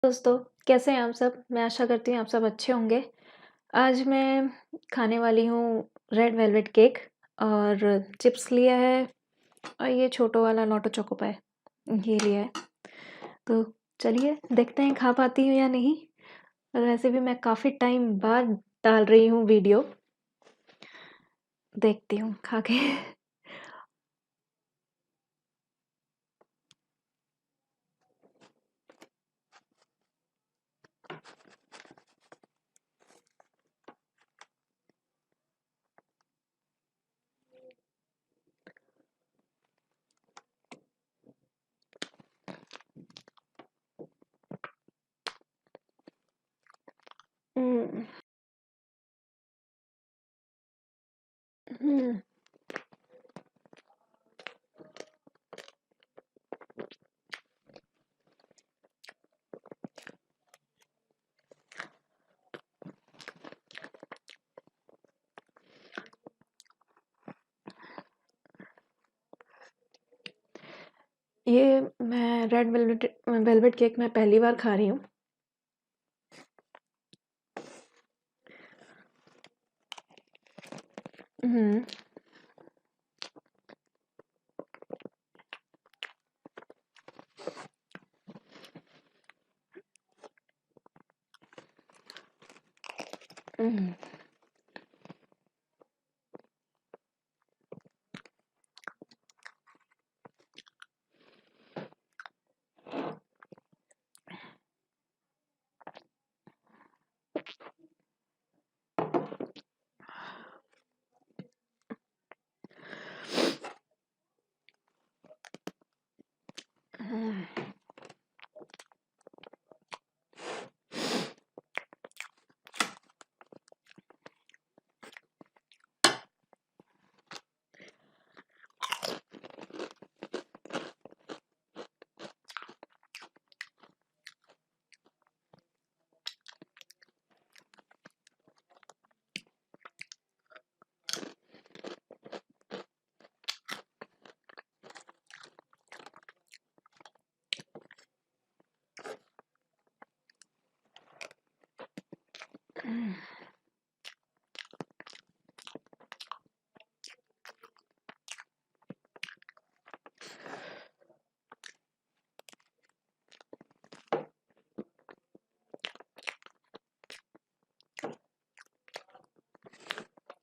दोस्तों, कैसे हैं आप सब? मैं आशा करती हूँ आप सब अच्छे होंगे। आज मैं खाने वाली हूँ रेड वेलवेट केक और चिप्स लिया है और ये छोटो वाला लॉटो चोको पाई ये लिया है। तो चलिए देखते हैं खा पाती हूँ या नहीं। और वैसे भी मैं काफ़ी टाइम बाद डाल रही हूँ वीडियो। देखती हूँ खा के। हम्म, हम्म, ये मैं रेड वेलवेट वेलवेट केक मैं पहली बार खा रही हूँ। हम्म, हम्म, हम्म।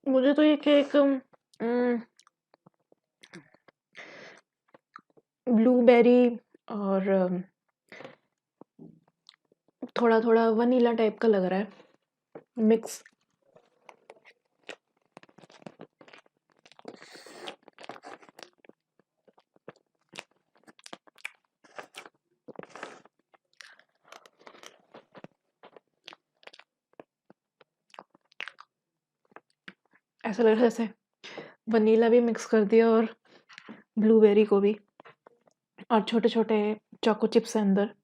मुझे तो ये केक ब्लूबेरी और थोड़ा-थोड़ा वनीला टाइप का लग रहा है मिक्स। ऐसा लग रहा है जैसे वनीला भी मिक्स कर दिया और ब्लूबेरी को भी और छोटे-छोटे चोको चिप्स है अंदर।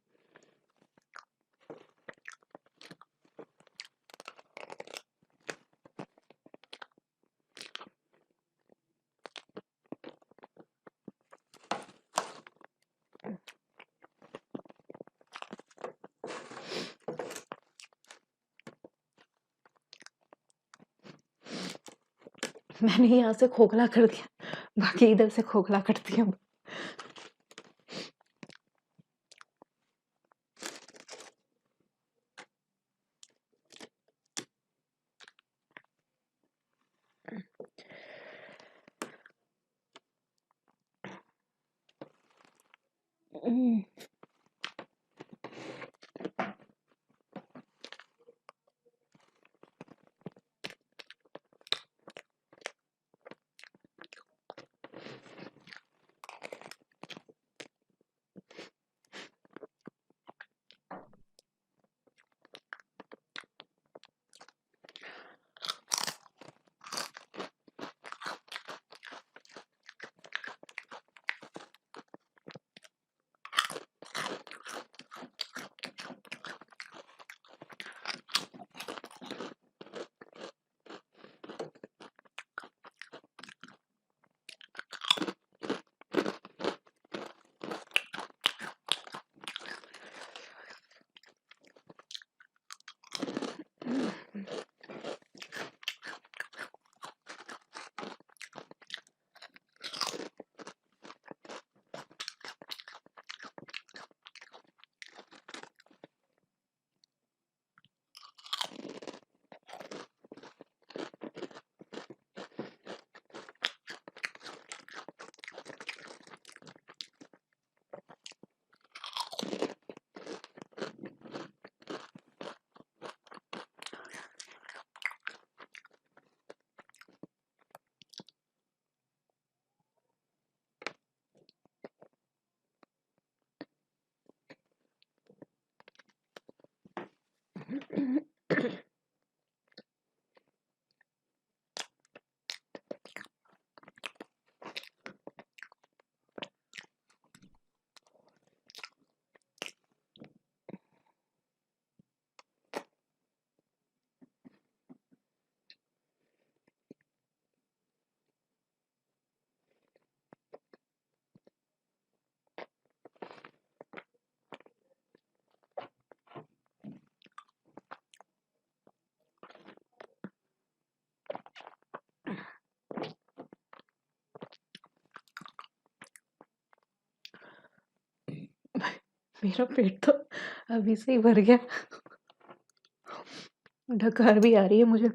मैंने यहाँ से खोखला कर दिया, बाकी इधर से खोखला करती हूँ। मेरा पेट तो अभी से ही भर गया। डकार भी आ रही है मुझे।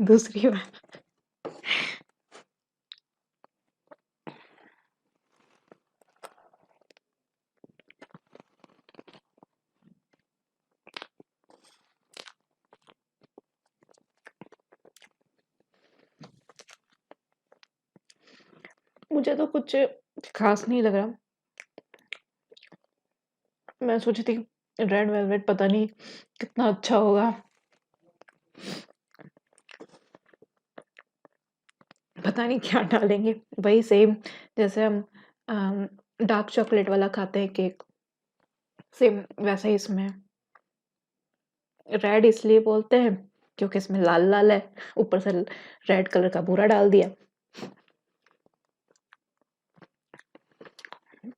दूसरी बार मुझे तो कुछ खास नहीं लग रहा। मैं सोची थी रेड वेलवेट पता नहीं कितना अच्छा होगा। पता नहीं क्या डालेंगे। वही सेम जैसे हम डार्क चॉकलेट वाला खाते हैं केक, सेम वैसा ही इसमें। रेड इसलिए बोलते हैं क्योंकि इसमें लाल लाल है, ऊपर से रेड कलर का बूरा डाल दिया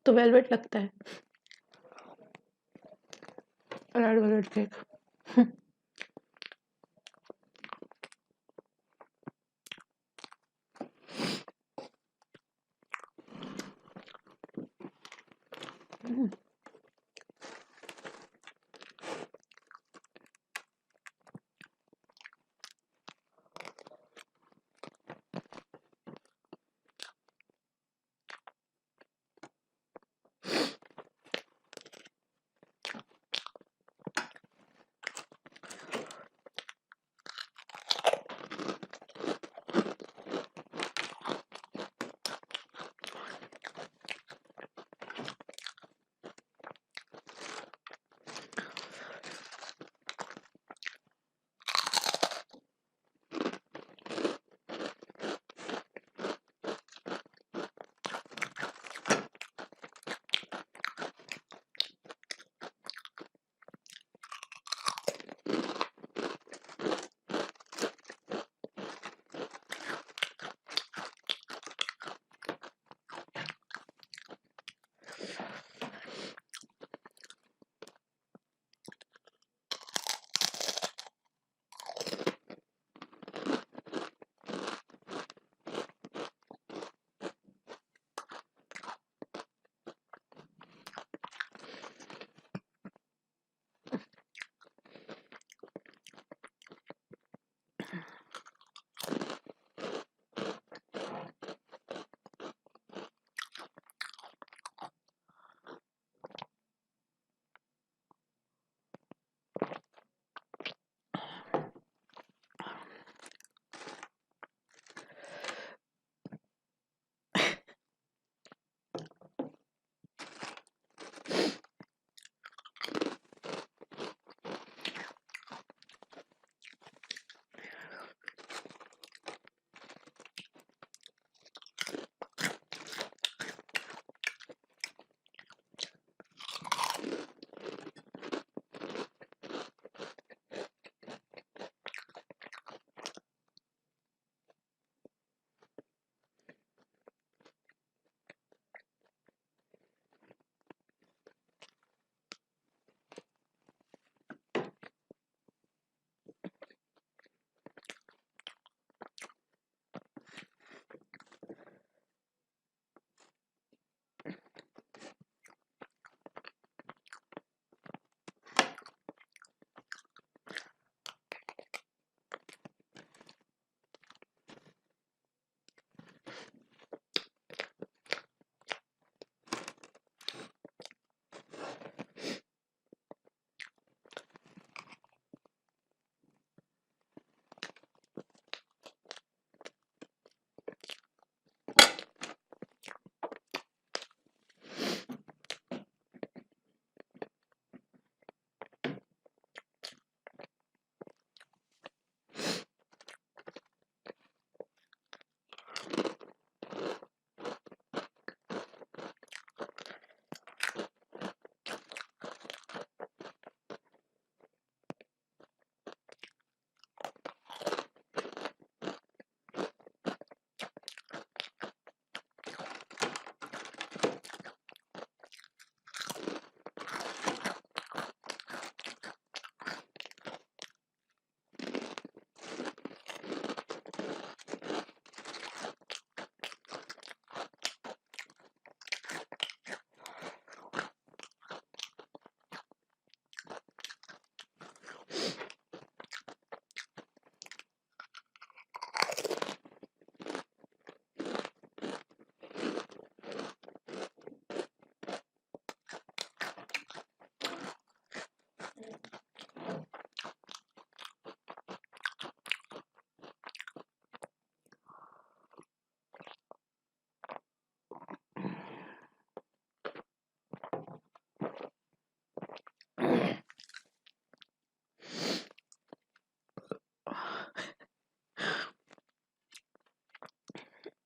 तो वेलवेट लगता है। Red velvet cake.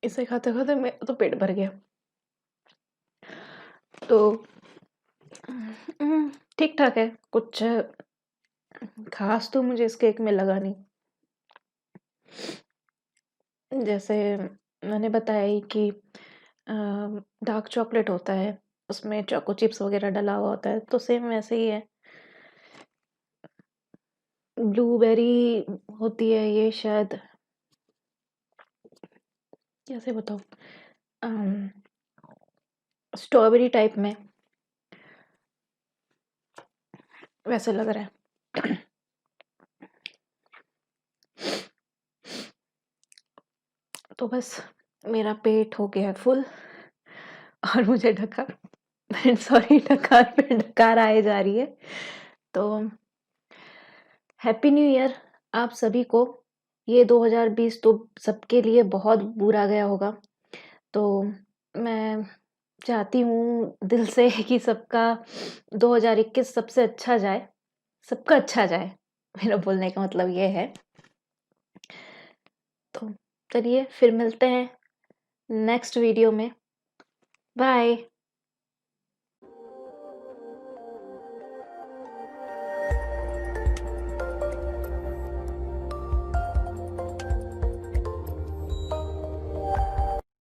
इसे खाते-खाते मेरा तो पेट भर गया। तो ठीक-ठाक है, कुछ ख़ास तो मुझे इस केक में लगा नहीं। जैसे मैंने बताया ही कि डार्क चॉकलेट होता है, उसमें चोको चिप्स वग़ैरह डला हुआ होता है, तो सेम वैसे ही है। ब्लूबेरी होती है ये शायद, कैसे बताऊँ? अम, स्ट्रॉबेरी टाइप में वैसे लग रहा है। तो बस मेरा पेट हो गया है फुल और मुझे सॉरी डकार पे डकार आए जा रही है। तो हैप्पी न्यू ईयर आप सभी को। ये 2020 तो सबके लिए बहुत बुरा गया होगा। तो मैं चाहती हूँ दिल से कि सबका 2021 सबसे अच्छा जाए, सबका अच्छा जाए। मेरा बोलने का मतलब ये है। तो चलिए फिर मिलते हैं नेक्स्ट वीडियो में। बाय।